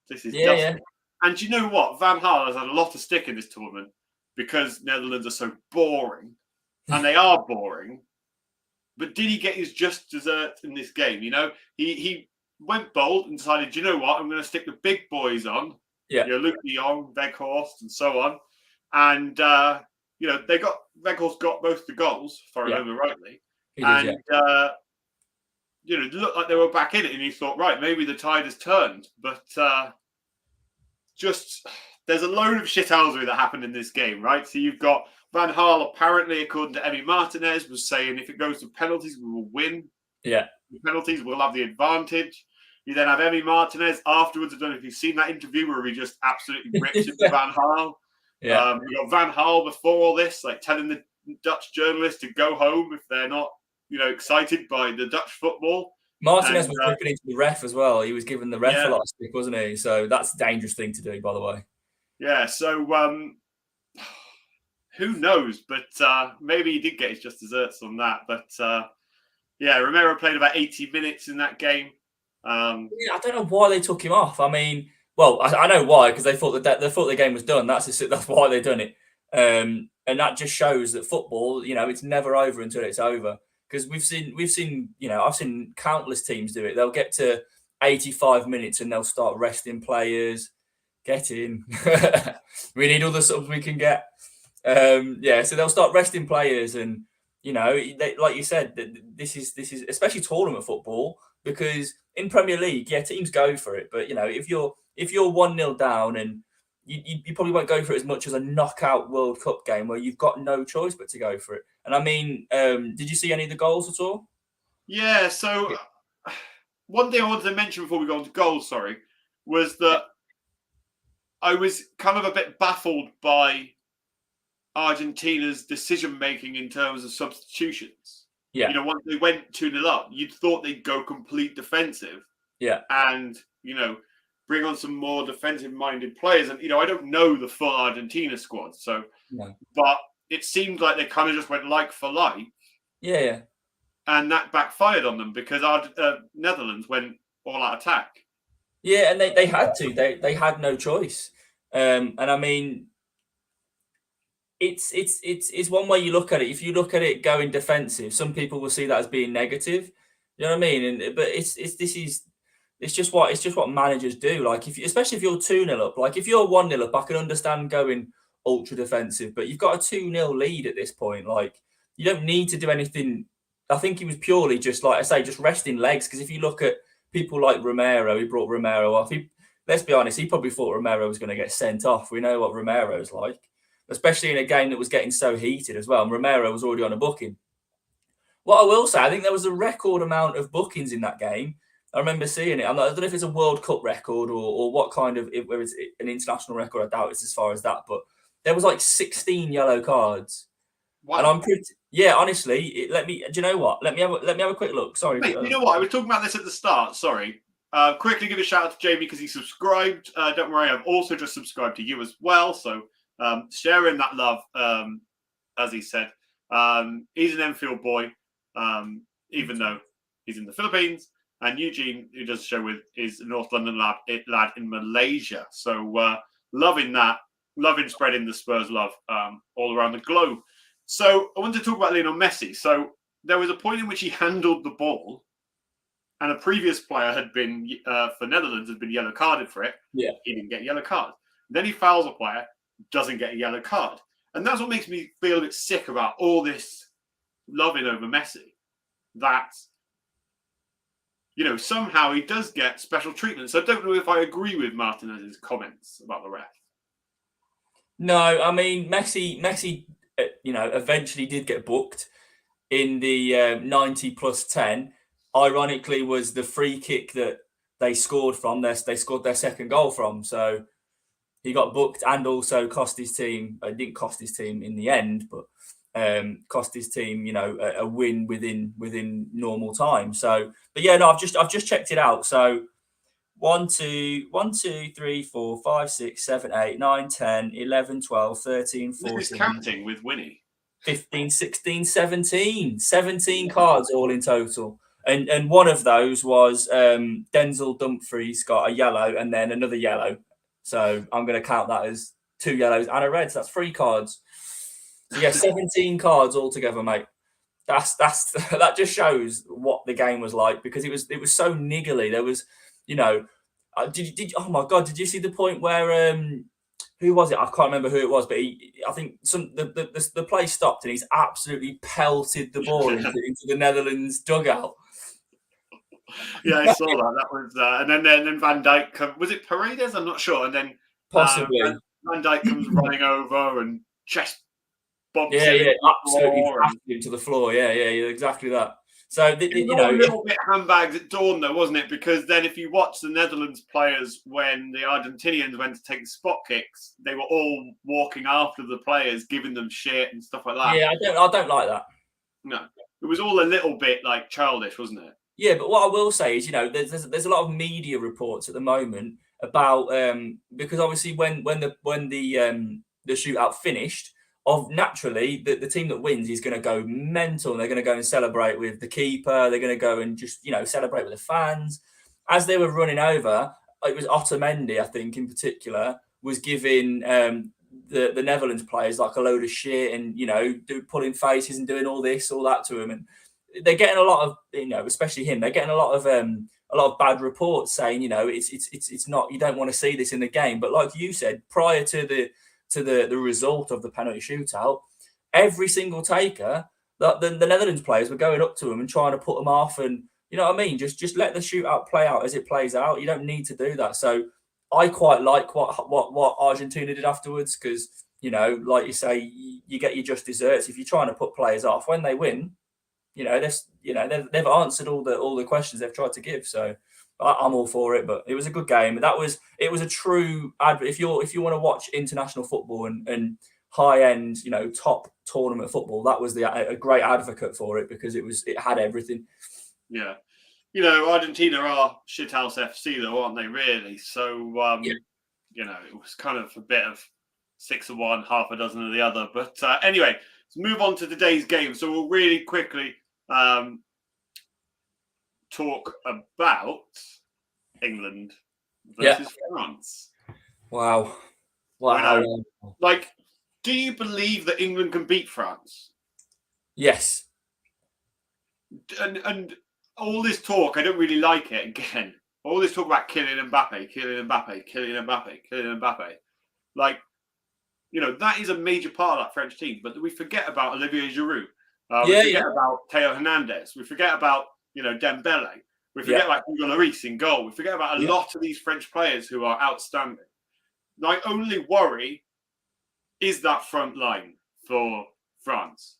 This is dusty. Yeah. And you know what? Van Gaal has had a lot of stick in this tournament because Netherlands are so boring. And they are boring. But did he get his just desserts in this game? He went bold and decided, you know what? I'm going to stick the big boys on. Yeah. Luke de Jong, Weghorst, and so on. And, Weghorst got both the goals, if I remember rightly. It looked like they were back in it. And you thought, right, maybe the tide has turned. But there's a load of shithousery that happened in this game, right? So you've got Van Gaal, apparently, according to Emi Martinez, was saying if it goes to penalties, we will win. Yeah. The penalties, we'll have the advantage. You then have Emi Martinez afterwards. I don't know if you've seen that interview where he just absolutely rips into Van Gaal. Yeah. We got Van Gaal before all this, telling the Dutch journalists to go home if they're not, excited by the Dutch football. Martinez was ripping into the ref as well. He was giving the ref a lot of stick, wasn't he? So that's a dangerous thing to do, by the way. Yeah, so who knows? But maybe he did get his just desserts on that. But Romero played about 80 minutes in that game. I don't know why they took him off. I mean, well, I know why, because they thought the game was done. That's why they done it. And that just shows that football, it's never over until it's over. Because we've seen, I've seen countless teams do it. They'll get to 85 minutes and they'll start resting players. Get in. We need all the subs we can get. So they'll start resting players, and like you said, this is especially tournament football, because in Premier League, teams go for it, but if you're 1-0 down, and you probably won't go for it as much as a knockout World Cup game where you've got no choice but to go for it. And I mean, did you see any of the goals at all? Yeah. So one thing I wanted to mention before we go on to goals, was that I was kind of a bit baffled by Argentina's decision-making in terms of substitutions. Yeah. Once they went 2-0 up, you'd thought they'd go complete defensive. Yeah. And, bring on some more defensive-minded players. And, I don't know the full Argentina squad, so... No. But it seemed like they kind of just went like for like. Yeah. And that backfired on them because our Netherlands went all-out attack. Yeah, and they had to. They had no choice. And I mean, it's one way you look at it. If you look at it going defensive, some people will see that as being negative. You know what I mean? But it's just what managers do. Especially if you're 2-0 up. If you're 1-0 up, I can understand going ultra defensive, but you've got a 2-0 lead at this point. You don't need to do anything. I think he was purely just, like I say, just resting legs. Because if you look at people like Romero, he brought Romero off. Let's be honest, he probably thought Romero was going to get sent off. We know what Romero's like, especially in a game that was getting so heated as well. And Romero was already on a booking. What I will say, I think there was a record amount of bookings in that game. I remember seeing it. I don't know if it's a World Cup record or what kind of, whether it's an international record. I doubt it's as far as that. But there was 16 yellow cards. Wow. And I'm pretty... Yeah, honestly, do you know what? Let me have a quick look. Sorry. Mate, you know what? I was talking about this at the start. Sorry. Quickly give a shout out to Jamie because he subscribed. Don't worry, I've also just subscribed to you as well. So sharing that love, as he said. He's an Enfield boy, even though he's in the Philippines. And Eugene, who does a show with, is a North London lad in Malaysia. So loving that, loving spreading the Spurs love all around the globe. So I wanted to talk about Lionel Messi. So there was a point in which he handled the ball, and a previous player had been for Netherlands had been yellow carded for it. Yeah, he didn't get a yellow card. Then he fouls a player, doesn't get a yellow card, and that's what makes me feel a bit sick about all this loving over Messi. That somehow he does get special treatment. So I don't know if I agree with Martinez's comments about the ref. No, I mean Messi eventually did get booked in the 90 plus 10, ironically, was the free kick that they scored from. They scored their second goal from. So he got booked and also cost his team. It didn't cost his team in the end, but cost his team, a win within normal time. So, but yeah, no, I've just checked it out. So 1, 2, 1, 2, 3, 4, 5, 6, 7, 8, 9, 10, 11, 12, 13, This is 14, counting with Wynnie. 15, 16, 17. 17 cards all in total. And one of those was Denzel Dumfries got a yellow and then another yellow. So I'm going to count that as 2 yellows and a red. So that's 3 cards. So yeah, 17 cards altogether, mate. That just shows what the game was like, because it was so niggly. There was, oh my god, did you see the point where who was it? I can't remember who it was, but I think the play stopped and he's absolutely pelted the ball into the Netherlands dugout. Yeah, I saw that. That was, and then Van Dijk. Was it Paredes? I'm not sure. And then Possibly. Van Dijk comes running over and chest bumps Yeah, him. absolutely to the floor. Yeah, exactly that. So a little bit handbags at dawn, though, wasn't it? Because then, if you watch the Netherlands players when the Argentinians went to take spot kicks, they were all walking after the players, giving them shit and stuff like that. Yeah, I don't like that. No, it was all a little bit like childish, wasn't it? Yeah, but what I will say is, there's a lot of media reports at the moment about because obviously when the shootout finished, naturally the team that wins is going to go mental. They're going to go and celebrate with the keeper. They're going to go and just celebrate with the fans. As they were running over, it was Otamendi, I think, in particular, was giving the Netherlands players like a load of shit and pulling faces and doing all this, all that to them. And they're getting a lot of, especially him. They're getting a lot of bad reports saying, it's not. You don't want to see this in the game. But like you said, prior to the result of the penalty shootout, every single taker, the Netherlands players were going up to him and trying to put them off, and you know what I mean. Just let the shootout play out as it plays out. You don't need to do that. So I quite like what Argentina did afterwards, because like you say, you get your just desserts if you're trying to put players off. When they win, they've answered all the questions they've tried to give. So I'm all for it. But it was a good game. It was a true if you want to watch international football and high end, top tournament football, that was a great advocate for it, because it had everything. Yeah. Argentina are shithouse FC though, aren't they? Really. So it was kind of a bit of 6 of one, half a dozen of the other. But anyway, let's move on to today's game. So we'll really quickly talk about England versus France. Wow. Do you believe that England can beat France? Yes. And all this talk, I don't really like it. Again, all this talk about Kylian Mbappe. That is a major part of that French team. But we forget about Olivier Giroud. We forget about Theo Hernandez. We forget about Dembele. We forget about Hugo Lloris in goal. We forget about a lot of these French players who are outstanding. My only worry is that front line for France.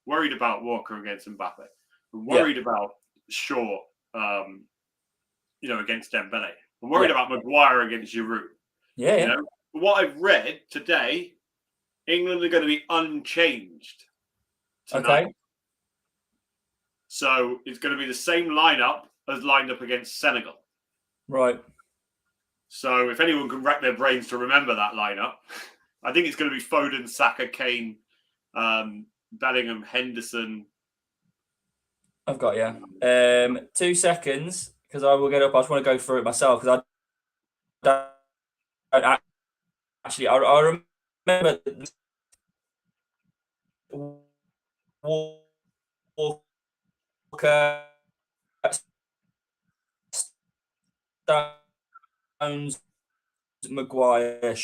Worried about Walker against Mbappe. Worried about Shaw, against Dembele. I'm worried about Maguire against Giroud. What I've read today, England are going to be unchanged tonight. Okay. So it's going to be the same lineup as lined up against Senegal. Right. So if anyone can rack their brains to remember that lineup, I think it's going to be Foden, Saka, Kane, Bellingham, Henderson. I've got you. 2 seconds, because I will get up. I just want to go through it myself, because I don't actually. I remember Walker, Stones, Maguire.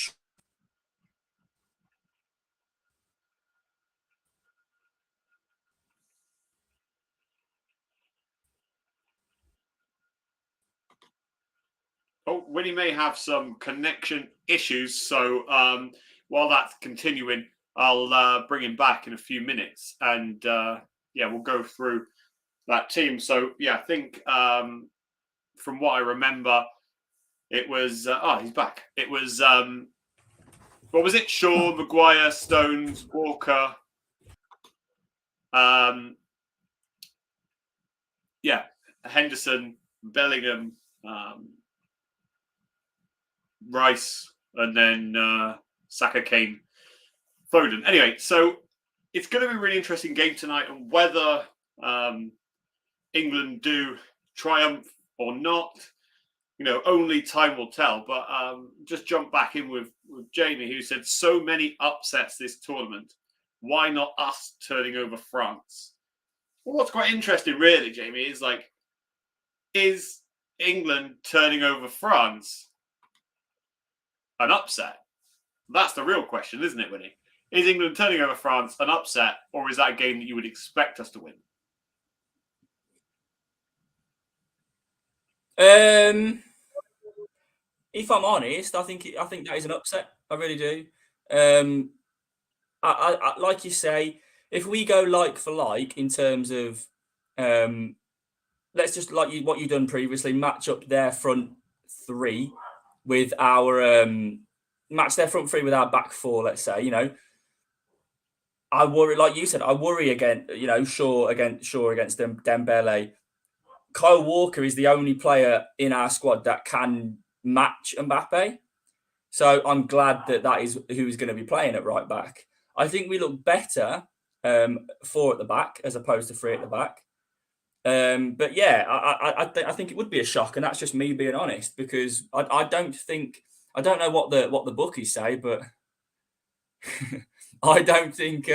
Oh, Wynnie may have some connection issues. So while that's continuing, I'll bring him back in a few minutes, and we'll go through that team. So I think from what I remember, it was he's back. It was what was it? Shaw, Maguire, Stones, Walker. Henderson, Bellingham, Rice, and then Saka, Kane, Foden. Anyway, so it's going to be a really interesting game tonight, and whether England do triumph or not, only time will tell. But just jump back in with Jamie, who said so many upsets this tournament. Why not us turning over France? Well, what's quite interesting, really, Jamie, is England turning over France an upset? That's the real question, isn't it, Wynnie? Is England turning over France an upset, or is that a game that you would expect us to win? If I'm honest, I think that is an upset. I really do. I like you say, if we go like for like in terms of, let's just what you've done previously, match up their front three with our match their front three with our back four. Let's say, I worry, like you said, I worry again. Shaw against Dembele. Kyle Walker is the only player in our squad that can match Mbappe. So I'm glad that is who's going to be playing at right back. I think we look better 4 at the back as opposed to 3 at the back. But yeah, I think it would be a shock, and that's just me being honest, because I don't know what the bookies say, but I don't think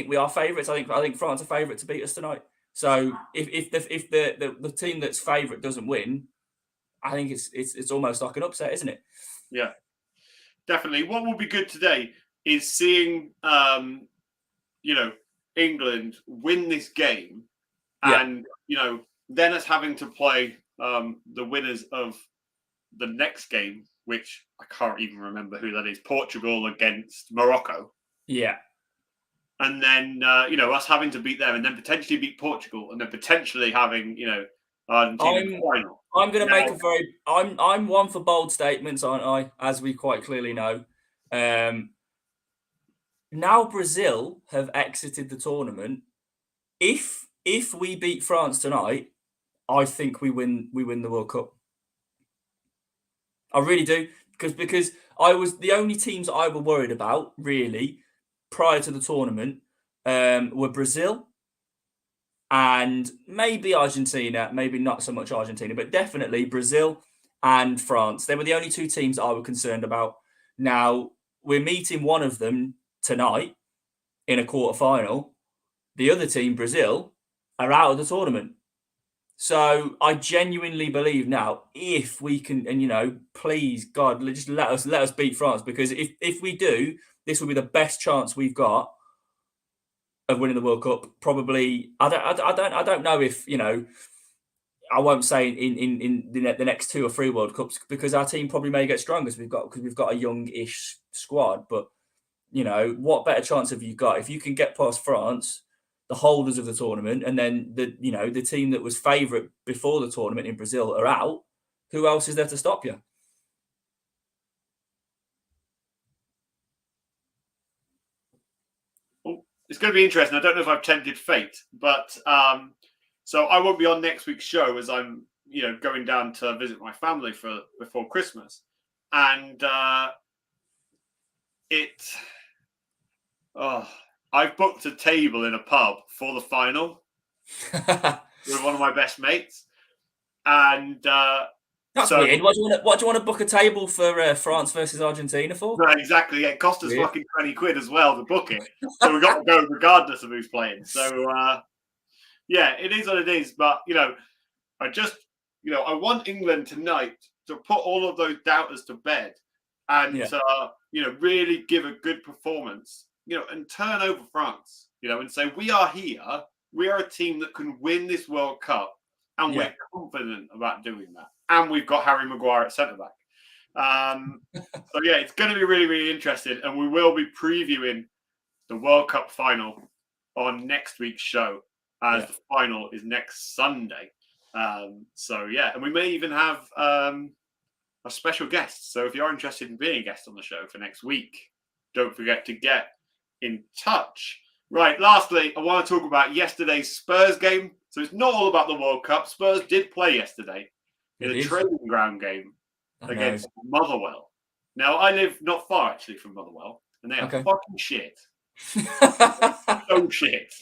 we are favourites. I think France are favourite to beat us tonight. So if the team that's favourite doesn't win, I think it's almost like an upset, isn't it? Yeah, definitely. What will be good today is seeing England win this game, and then us having to play the winners of the next game, which I can't even remember who that is. Portugal against Morocco. Yeah. And then us having to beat them, and then potentially beat Portugal, and then potentially having Argentina final. I'm going to make a very. I'm one for bold statements, aren't I? As we quite clearly know. Now Brazil have exited the tournament. If we beat France tonight, I think we win the World Cup. I really do, because I was the only teams I were worried about really prior to the tournament were Brazil and maybe Argentina, maybe not so much Argentina, but definitely Brazil and France. They were the only 2 teams I were concerned about. Now we're meeting one of them tonight in a quarter-final. The other team, Brazil, are out of the tournament. So I genuinely believe now, if we can, and please God, just let us beat France, because if we do, this will be the best chance we've got of winning the World Cup. Probably, I don't know if I won't say in the next 2 or 3 World Cups, because our team probably may get stronger because we've got a youngish squad. But what better chance have you got if you can get past France, the holders of the tournament, and then the team that was favourite before the tournament in Brazil are out? Who else is there to stop you? Well, it's going to be interesting. I don't know if I've tempted fate, but so I won't be on next week's show, as I'm going down to visit my family before Christmas, and I've booked a table in a pub for the final with one of my best mates, and that's weird. What do you want to book a table for France versus Argentina for? No, exactly. Yeah, it cost us fucking 20 quid as well to book it, so we got to go regardless of who's playing. So it is what it is. But I just I want England tonight to put all of those doubters to bed, and really give a good performance. And turn over France, and say, we are here. We are a team that can win this World Cup, and we're confident about doing that. And we've got Harry Maguire at centre back. So yeah, it's going to be really, really interesting, and we will be previewing the World Cup final on next week's show, as the final is next Sunday. So yeah, and we may even have a special guest. So if you're interested in being a guest on the show for next week, don't forget to get in touch. Right, lastly, I want to talk about yesterday's Spurs game. So it's not all about the World Cup. Spurs did play yesterday in a training ground game against Motherwell. Now, I live not far, actually, from Motherwell, and they are fucking shit. So shit.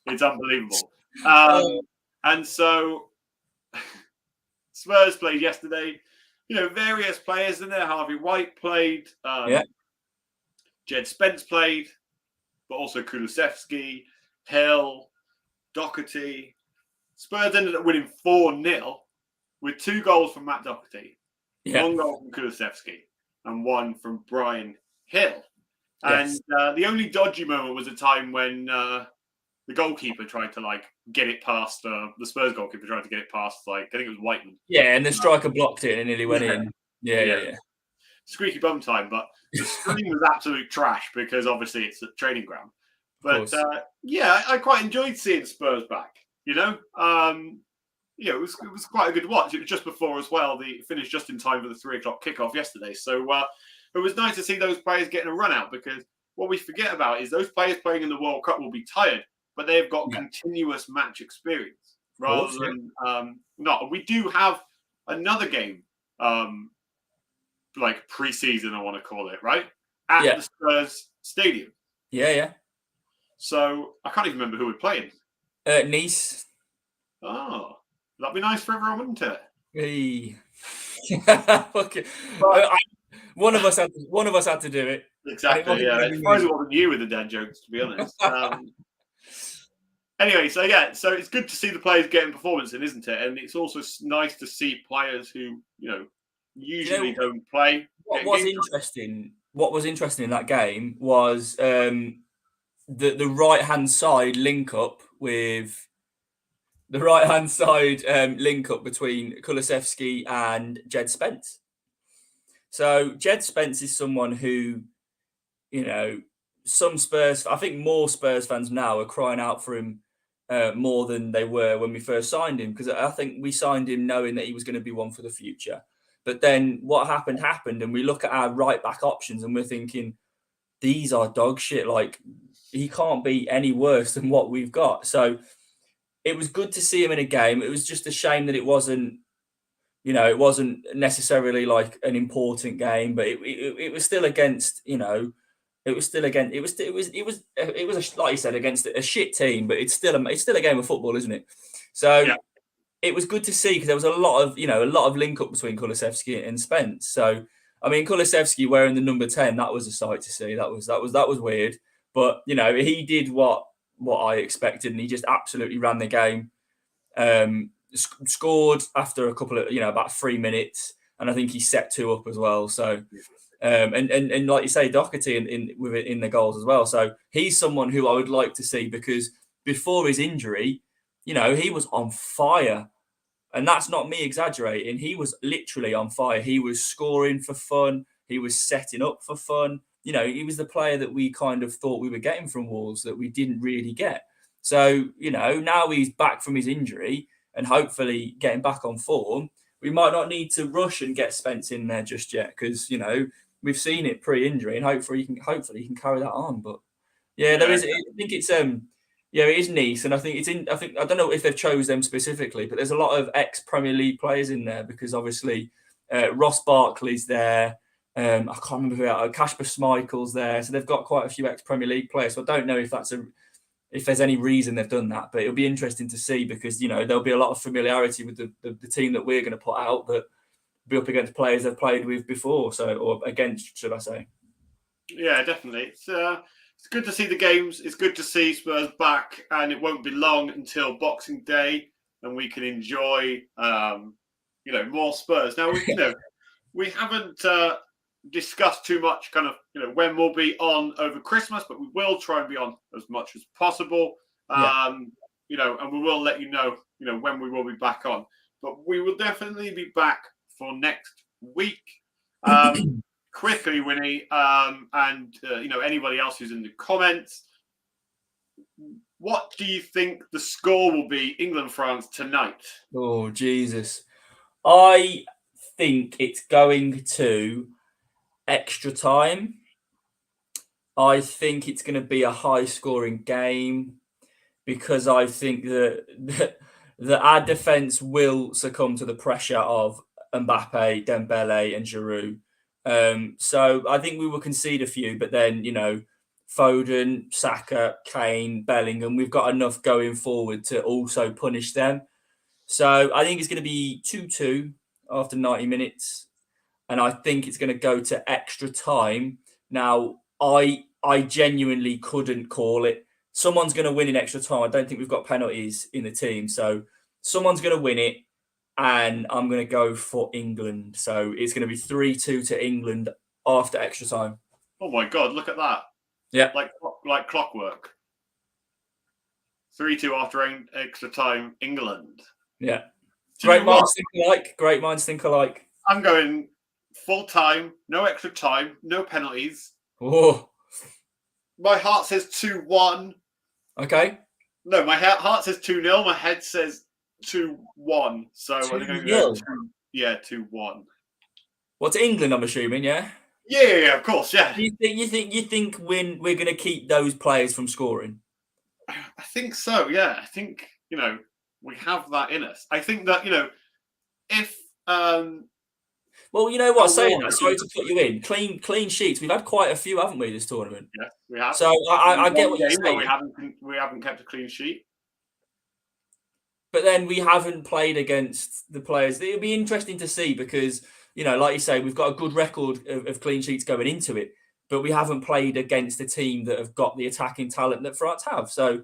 It's unbelievable. And so Spurs played yesterday. Various players in there. Harvey White played. Jed Spence played, but also Kulusevski, Hill, Doherty. Spurs ended up winning 4-0 with 2 goals from Matt Doherty, 1 goal from Kulusevski, and 1 from Brian Hill. And the only dodgy moment was a time when the goalkeeper tried to get it past the Spurs goalkeeper tried to get it past I think it was Whiteman. Yeah, and the striker blocked it and it nearly went in. Yeah. Squeaky bum time, but the screen was absolute trash because obviously it's a training ground. But I quite enjoyed seeing Spurs back. It was quite a good watch. It was just before as well. It finished just in time for the 3:00 kickoff yesterday. So it was nice to see those players getting a run out, because what we forget about is those players playing in the World Cup will be tired, but they've got continuous match experience rather than not. And we do have another game. Pre-season, I want to call it, right? At the Spurs stadium. Yeah. So I can't even remember who we're playing. Nice. Oh, that'd be nice for everyone, wouldn't it? Hey. Okay. One of us had to do it. Exactly. Yeah, it probably wasn't you with the dad jokes, to be honest. Anyway, so it's good to see the players getting performance in, isn't it? And it's also nice to see players who usually don't play. What was interesting in that game was the right hand side link up with between Kulusevski and Jed Spence. So Jed Spence is someone who, some Spurs, I think more Spurs fans now are crying out for him more than they were when we first signed him, because I think we signed him knowing that he was going to be one for the future. But then what happened, and we look at our right back options and we're thinking, these are dog shit. He can't be any worse than what we've got. So it was good to see him in a game. It was just a shame that it wasn't necessarily an important game, but it was still against, it was like you said, against a shit team, but it's still a game of football, isn't it? So it was good to see, because there was a lot of link up between Kulusevski and Spence. So I mean, Kulusevski wearing the number 10, that was a sight to see. That was weird, but he did what I expected, and he just absolutely ran the game. Scored after a couple of about 3 minutes, and I think he set 2 up as well. So and like you say, Doherty in the goals as well. So he's someone who I would like to see, because before his injury, he was on fire. And that's not me exaggerating. He was literally on fire. He was scoring for fun. He was setting up for fun. He was the player that we kind of thought we were getting from Wolves that we didn't really get. So, now he's back from his injury and hopefully getting back on form. We might not need to rush and get Spence in there just yet, because, we've seen it pre-injury, and hopefully he can carry that on. But there is. I think it's it is Nice, and I think I don't know if they've chose them specifically, but there's a lot of ex-Premier League players in there, because obviously Ross Barkley's there. I can't remember who. Kasper Schmeichel's there, so they've got quite a few ex-Premier League players. So I don't know if there's any reason they've done that, but it'll be interesting to see, because there'll be a lot of familiarity with the team that we're going to put out, that be up against players they've played with before, or against, should I say? Yeah, definitely. It's good to see the games. It's good to see Spurs back, and it won't be long until Boxing Day, and we can enjoy, more Spurs. Now, we haven't discussed too much, kind of, when we'll be on over Christmas, but we will try and be on as much as possible. And we will let you know, when we will be back on. But we will definitely be back for next week. Quickly, Wynnie, and anybody else who's in the comments, what do you think the score will be, England-France tonight? Oh, Jesus. I think it's going to extra time. I think it's going to be a high-scoring game because I think that our defence will succumb to the pressure of Mbappe, Dembele, and Giroud. So I think we will concede a few, but then, Foden, Saka, Kane, Bellingham, we've got enough going forward to also punish them. So I think it's going to be 2-2 after 90 minutes. And I think it's going to go to extra time. Now, I genuinely couldn't call it. Someone's going to win in extra time. I don't think we've got penalties in the team. So someone's going to win it. And I'm going to go for England. So it's going to be 3-2 to England after extra time. Oh my God, look at that. Yeah. Like clockwork. 3-2 after extra time, England. Yeah. Great minds think alike. Great minds think alike. I'm going full time, no extra time, no penalties. Oh. My heart says 2-1. Okay. No, my heart says 2-0. My head says 2-1. So I'm going to go 2-1. What's England? I'm assuming, yeah. Yeah, of course, yeah. You think we're going to keep those players from scoring? I think so. Yeah, I think we have that in us. I think that if well, you know what? Saying that, sorry to put you in. Clean sheets. We've had quite a few, haven't we, this tournament? Yes, we have. So I get what you're saying. We haven't kept a clean sheet. But then we haven't played against the players. It'll be interesting to see because, like you say, we've got a good record of clean sheets going into it, but we haven't played against a team that have got the attacking talent that France have. So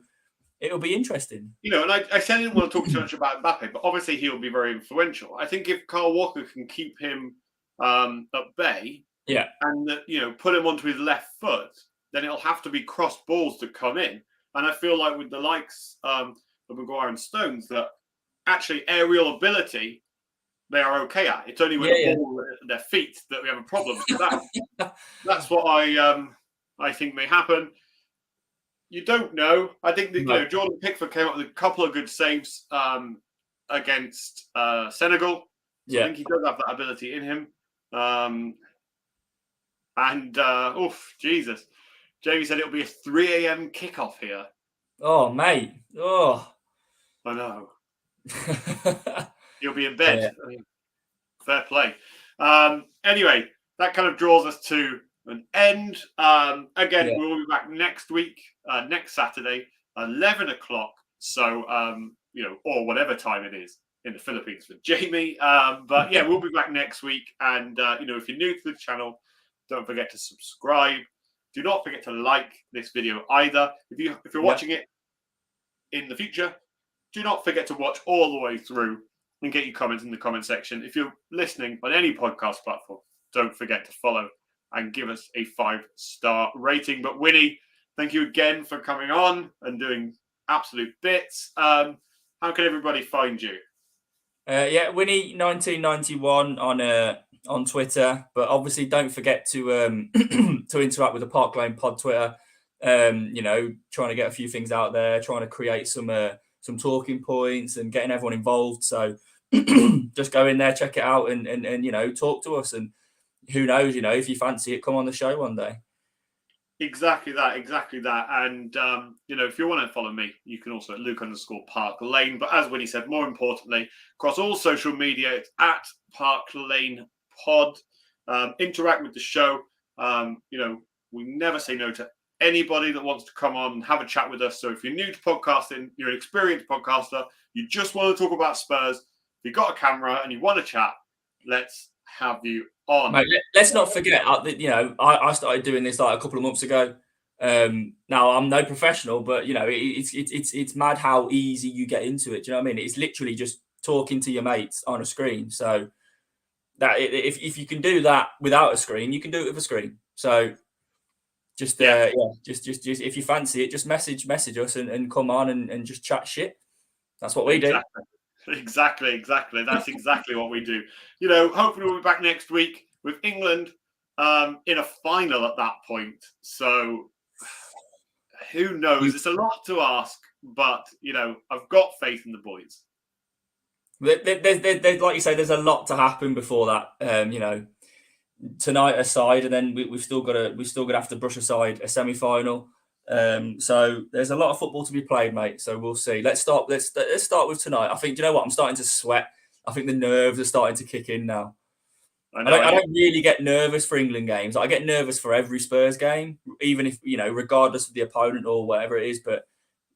it'll be interesting. And I said I didn't want to talk too much about Mbappe, but obviously he'll be very influential. I think if Kyle Walker can keep him at bay, yeah, and put him onto his left foot, then it'll have to be cross balls to come in. And I feel like with the likes of Maguire and Stones, that actually aerial ability they are okay at. It's only with the ball at their feet that we have a problem. So that's what I think may happen. You don't know. I think that Jordan Pickford came up with a couple of good saves against Senegal. So I think he does have that ability in him. Jesus. Jamie said it'll be a 3 a.m. kickoff here. Oh, mate. Oh. I know. You'll be in bed. Yeah. I mean, fair play. Anyway, that kind of draws us to an end. Again, we'll be back next week, next Saturday, 11 o'clock. So, or whatever time it is in the Philippines for Jamie. But yeah, we'll be back next week. And, if you're new to the channel, don't forget to subscribe. Do not forget to like this video either. If you're watching it in the future, do not forget to watch all the way through and get your comments in the comment section. If you're listening on any podcast platform, don't forget to follow and give us a 5-star rating. But Wynnie, thank you again for coming on and doing absolute bits. How can everybody find you? Wynnie 1991 on Twitter, but obviously don't forget to to interact with the Park Lane Pod Twitter. Trying to get a few things out there, trying to create some talking points and getting everyone involved. So just go in there, check it out, and talk to us. And who knows, if you fancy it, come on the show one day. Exactly that. And, if you want to follow me, you can also at Luke_Park Lane. But as Wynnie said, more importantly, across all social media, it's at Park Lane Pod. Interact with the show. We never say no to anybody that wants to come on and have a chat with us. So if you're new to podcasting, you're an experienced podcaster, you just want to talk about Spurs, if you've got a camera and you want to chat, let's have you on. Mate, let's not forget, I started doing this like a couple of months ago. Now I'm no professional, but it's mad how easy you get into it. Do you know what I mean? It's literally just talking to your mates on a screen. So that if you can do that without a screen, you can do it with a screen. So just if you fancy it, just message us and come on and just chat shit. That's what we do. Exactly. That's exactly what we do. Hopefully we'll be back next week with England in a final at that point. So who knows? It's a lot to ask, but I've got faith in the boys. There's like you say, there's a lot to happen before that. Tonight aside, and then we've still got to have to brush aside a semi-final. So there's a lot of football to be played, mate. So we'll see. Let's start with tonight. I think, you know what? I'm starting to sweat. I think the nerves are starting to kick in now. I don't really get nervous for England games. I get nervous for every Spurs game, even if, regardless of the opponent or whatever it is. But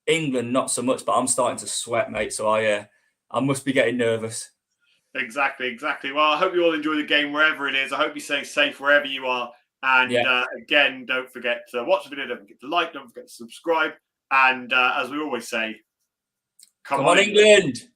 England, not so much. But I'm starting to sweat, mate. So I must be getting nervous. Exactly. Well, I hope you all enjoy the game wherever it is. I hope you're staying safe wherever you are. And again, don't forget to watch the video. Don't forget to like. Don't forget to subscribe. And as we always say, come on, England.